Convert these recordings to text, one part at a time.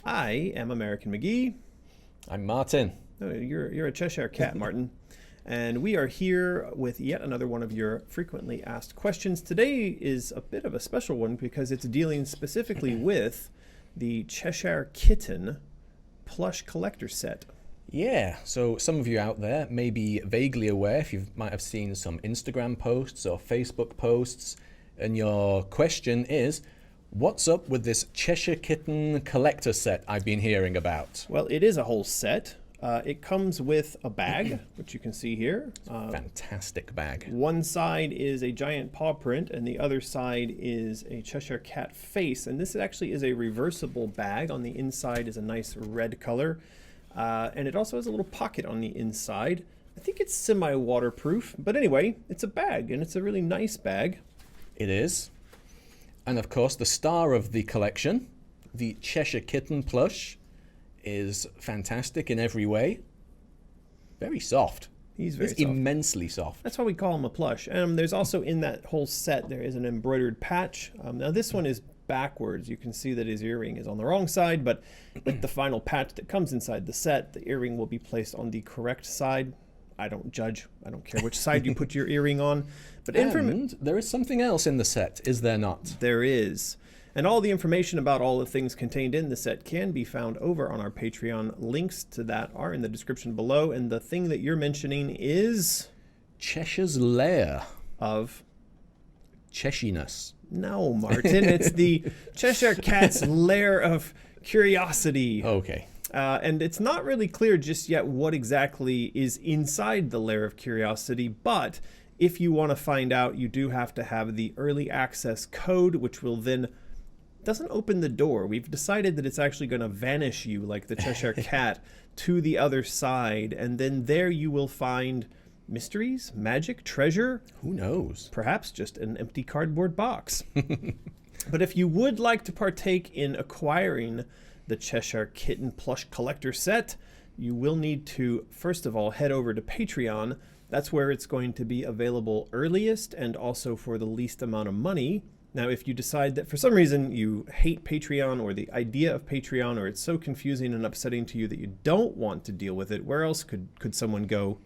I am American McGee. I'm Martin. Oh, you're a Cheshire Cat, Martin. And we are here with yet another one of your frequently asked questions. Today is a bit of a special one because it's dealing specifically with the Cheshire Kitten plush collector set. Yeah, so some of you out there may be vaguely aware if you might have seen some Instagram posts or Facebook posts, and your question is, what's up with this Cheshire Kitten collector set I've been hearing about? Well, it is a whole set. It comes with a bag, which you can see here. Fantastic bag. One side is a giant paw print, and the other side is a Cheshire Cat face. And this actually is a reversible bag. On the inside is a nice red color. And it also has a little pocket on the inside. I think it's semi-waterproof. But anyway, it's a bag, and it's a really nice bag. It is. And of course, the star of the collection, the Cheshire Kitten plush, is fantastic in every way. Very soft. He's very soft. soft. Immensely soft. That's why we call him a plush. There's also in that whole set, there is an embroidered patch. Now this one is backwards. You can see that his earring is on the wrong side, but with the final patch that comes inside the set, the earring will be placed on the correct side. I don't judge. I don't care which side you put your earring on. But and there is something else in the set, is there not? There is. And all the information about all the things contained in the set can be found over on our Patreon. Links to that are in the description below. And the thing that you're mentioning is... Cheshire's lair. Of? Cheshiness. No, Martin. It's the Cheshire Cat's lair of curiosity. Okay. And it's not really clear just yet what exactly is inside the lair of curiosity, but if you want to find out, you do have to have the early access code, which will then... doesn't open the door. We've decided that it's actually going to vanish you like the Cheshire Cat to the other side, and then there you will find mysteries, magic, treasure. Who knows? Perhaps just an empty cardboard box. But if you would like to partake in acquiring the Cheshire Kitten plush collector set, you will need to, first of all, head over to Patreon. That's where it's going to be available earliest and also for the least amount of money. Now, if you decide that for some reason you hate Patreon or the idea of Patreon, or it's so confusing and upsetting to you that you don't want to deal with it, where else could someone go?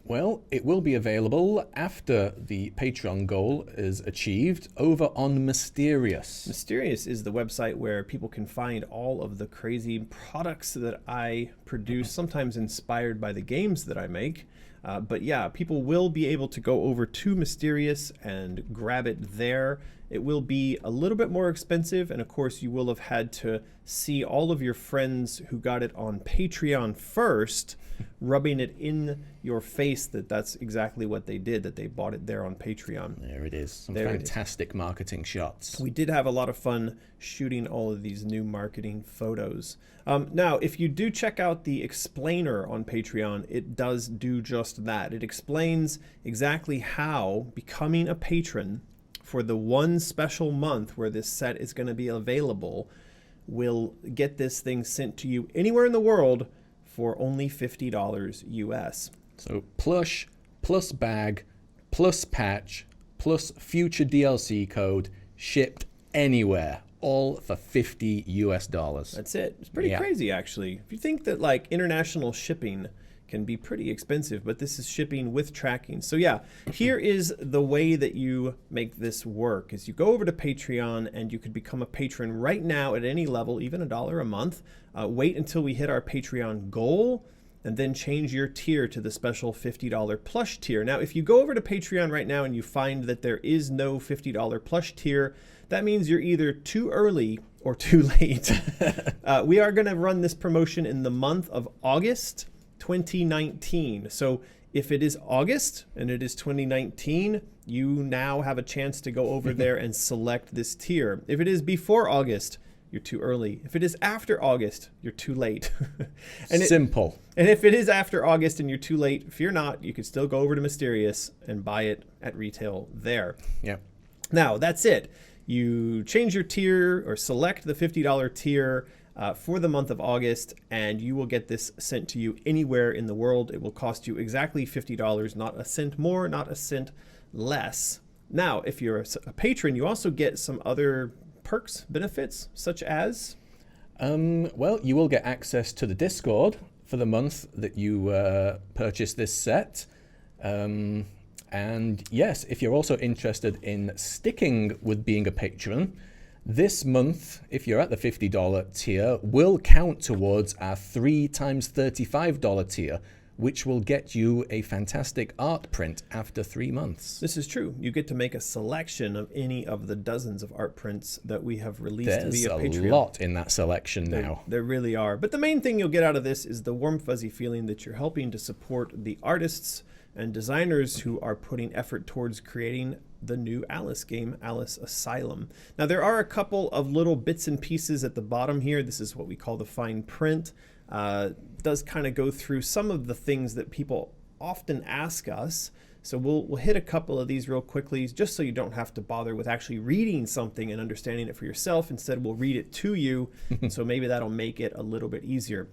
Well, it will be available after the Patreon goal is achieved over on Mysterious. Mysterious is the website where people can find all of the crazy products that I produce, sometimes inspired by the games that I make. But yeah, people will be able to go over to Mysterious and grab it there. It will be a little bit more expensive, and of course you will have had to see all of your friends who got it on Patreon first, rubbing it in your face that that's exactly what they did, that they bought it there on Patreon. There it is. Some fantastic marketing shots. We did have a lot of fun shooting all of these new marketing photos. Now, if you do check out the explainer on Patreon, it does do just that. It explains exactly how becoming a patron for the one special month where this set is going to be available will get this thing sent to you anywhere in the world for only $50 US. So plush, plus bag, plus patch, plus future DLC code, shipped anywhere, all for $50 US. That's it. It's pretty crazy, actually. If you think that like international shipping can be pretty expensive, but this is shipping with tracking. So yeah, here is the way that you make this work. Is you go over to Patreon and you could become a patron right now at any level, even $1 a month. Wait until we hit our Patreon goal and then change your tier to the special $50 plush tier. Now, if you go over to Patreon right now and you find that there is no $50 plush tier, that means you're either too early or too late. We are gonna run this promotion in the month of August 2019. So if it is August and it is 2019, you now have a chance to go over there and select this tier. If it is before August, you're too early. If it is after August, you're too late. Simple. And if it is after August and you're too late, fear not, you can still go over to Mysterious and buy it at retail there. Yep. Now, that's it. You change your tier or select the $50 tier for the month of August, and you will get this sent to you anywhere in the world. It will cost you exactly $50, not a cent more, not a cent less. Now, if you're a patron, you also get some other perks, benefits, such as? Well, you will get access to the Discord for the month that you purchase this set. And yes, if you're also interested in sticking with being a patron, this month, if you're at the $50 tier, will count towards our 3 times $35 tier, which will get you a fantastic art print after 3 months. This is true. You get to make a selection of any of the dozens of art prints that we have released via Patreon. There's a lot in that selection now. There really are. But the main thing you'll get out of this is the warm, fuzzy feeling that you're helping to support the artists and designers who are putting effort towards creating the new Alice game, Alice Asylum. Now, there are a couple of little bits and pieces at the bottom here. This is what we call the fine print. Does kind of go through some of the things that people often ask us. So we'll hit a couple of these real quickly, just so you don't have to bother with actually reading something and understanding it for yourself. Instead, we'll read it to you. And so maybe that'll make it a little bit easier.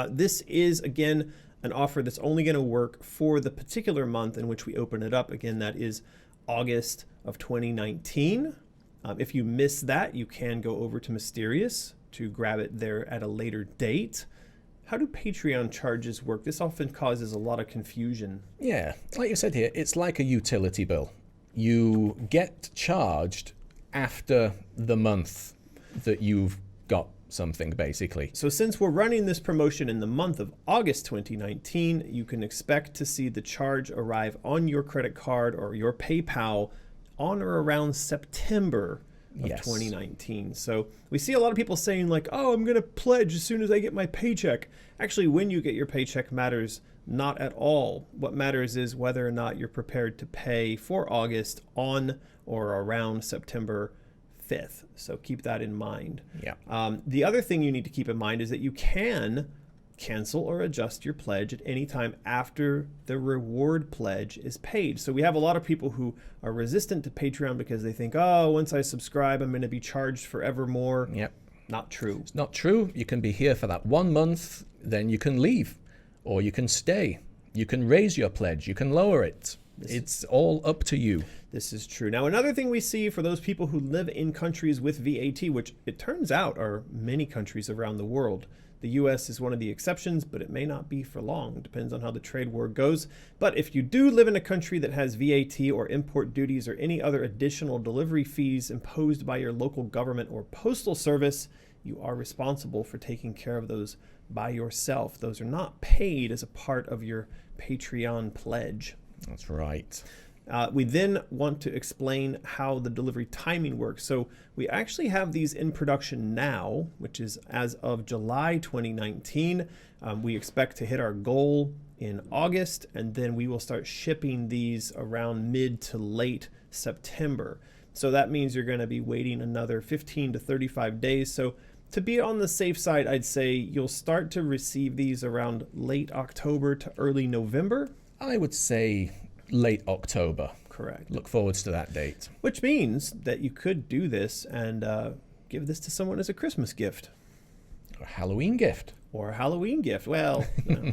This is, again, an offer that's only going to work for the particular month in which we open it up. Again, that is August of 2019. If you miss that, you can go over to Mysterious to grab it there at a later date. How do Patreon charges work? This often causes a lot of confusion. Yeah, like you said here, it's like a utility bill. You get charged after the month that you've got something, basically. So since we're running this promotion in the month of August 2019, you can expect to see the charge arrive on your credit card or your PayPal on or around September of 2019. So we see a lot of people saying like, oh, I'm going to pledge as soon as I get my paycheck. Actually, when you get your paycheck matters not at all. What matters is whether or not you're prepared to pay for August on or around September 5th. So keep that in mind. Yeah. The other thing you need to keep in mind is that you can cancel or adjust your pledge at any time after the reward pledge is paid. So we have a lot of people who are resistant to Patreon because they think, oh, once I subscribe, I'm going to be charged forevermore. Yep. Not true. It's not true. You can be here for that 1 month, then you can leave, or you can stay. You can raise your pledge. You can lower it. It's all up to you. This is true. Now, another thing we see for those people who live in countries with VAT, which it turns out are many countries around the world. The US is one of the exceptions, but it may not be for long. It depends on how the trade war goes. But if you do live in a country that has VAT or import duties or any other additional delivery fees imposed by your local government or postal service, you are responsible for taking care of those by yourself. Those are not paid as a part of your Patreon pledge. That's right. We then want to explain how the delivery timing works. So we actually have these in production now, which is as of July 2019. We expect to hit our goal in August, and then we will start shipping these around mid to late September. So that means you're going to be waiting another 15 to 35 days. So to be on the safe side, I'd say you'll start to receive these around late October to early November. I would say late October. Correct. Look forward to that date. Which means that you could do this and give this to someone as a Christmas gift. Or a Halloween gift. Or a Halloween gift. Well, you know,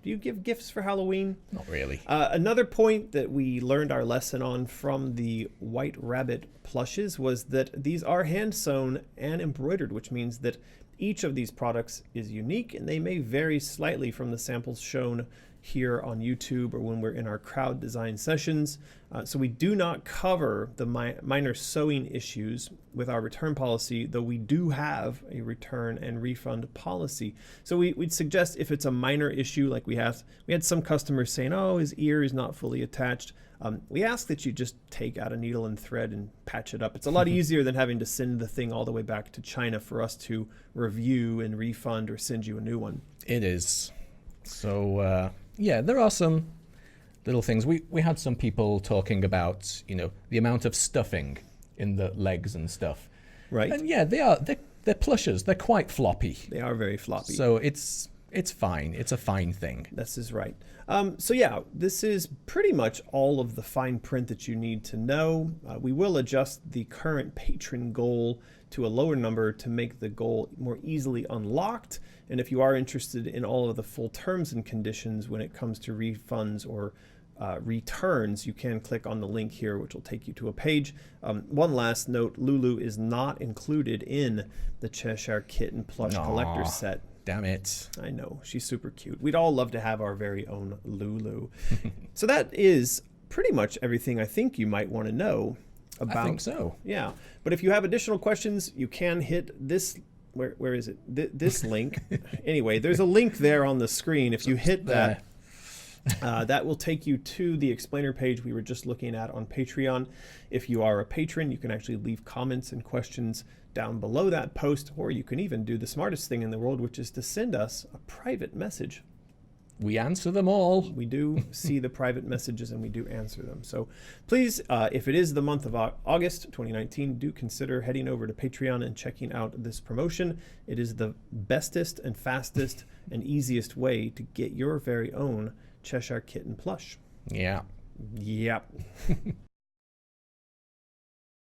do you give gifts for Halloween? Not really. Another point that we learned our lesson on from the White Rabbit plushes was that these are hand sewn and embroidered, which means that each of these products is unique and they may vary slightly from the samples shown here on YouTube or when we're in our crowd design sessions. So we do not cover the minor sewing issues with our return policy, though we do have a return and refund policy. So we'd suggest if it's a minor issue, like we had some customers saying, oh, his ear is not fully attached. We ask that you just take out a needle and thread and patch it up. It's a lot easier than having to send the thing all the way back to China for us to review and refund or send you a new one. It is. So, yeah, there are some little things. We had some people talking about, you know, the amount of stuffing in the legs and stuff. Right. And yeah, they're plushes. They're quite floppy. They are very floppy. So it's fine. It's a fine thing. This is right. So yeah, this is pretty much all of the fine print that you need to know. We will adjust the current patron goal to a lower number to make the goal more easily unlocked. And if you are interested in all of the full terms and conditions when it comes to refunds or returns, you can click on the link here, which will take you to a page. One last note, Lulu is not included in the Cheshire Kitten plush collector set. Damn it. I know, she's super cute. We'd all love to have our very own Lulu. So that is pretty much everything I think you might want to know about. I think so. Yeah, but if you have additional questions, you can hit this. Where is it? This link. Anyway, there's a link there on the screen. If you hit that, that will take you to the explainer page we were just looking at on Patreon. If you are a patron, you can actually leave comments and questions down below that post, or you can even do the smartest thing in the world, which is to send us a private message. We answer them all. We do see the private messages and we do answer them. So please, if it is the month of August 2019, do consider heading over to Patreon and checking out this promotion. It is the bestest and fastest and easiest way to get your very own Cheshire Kitten plush. Yeah. Yep.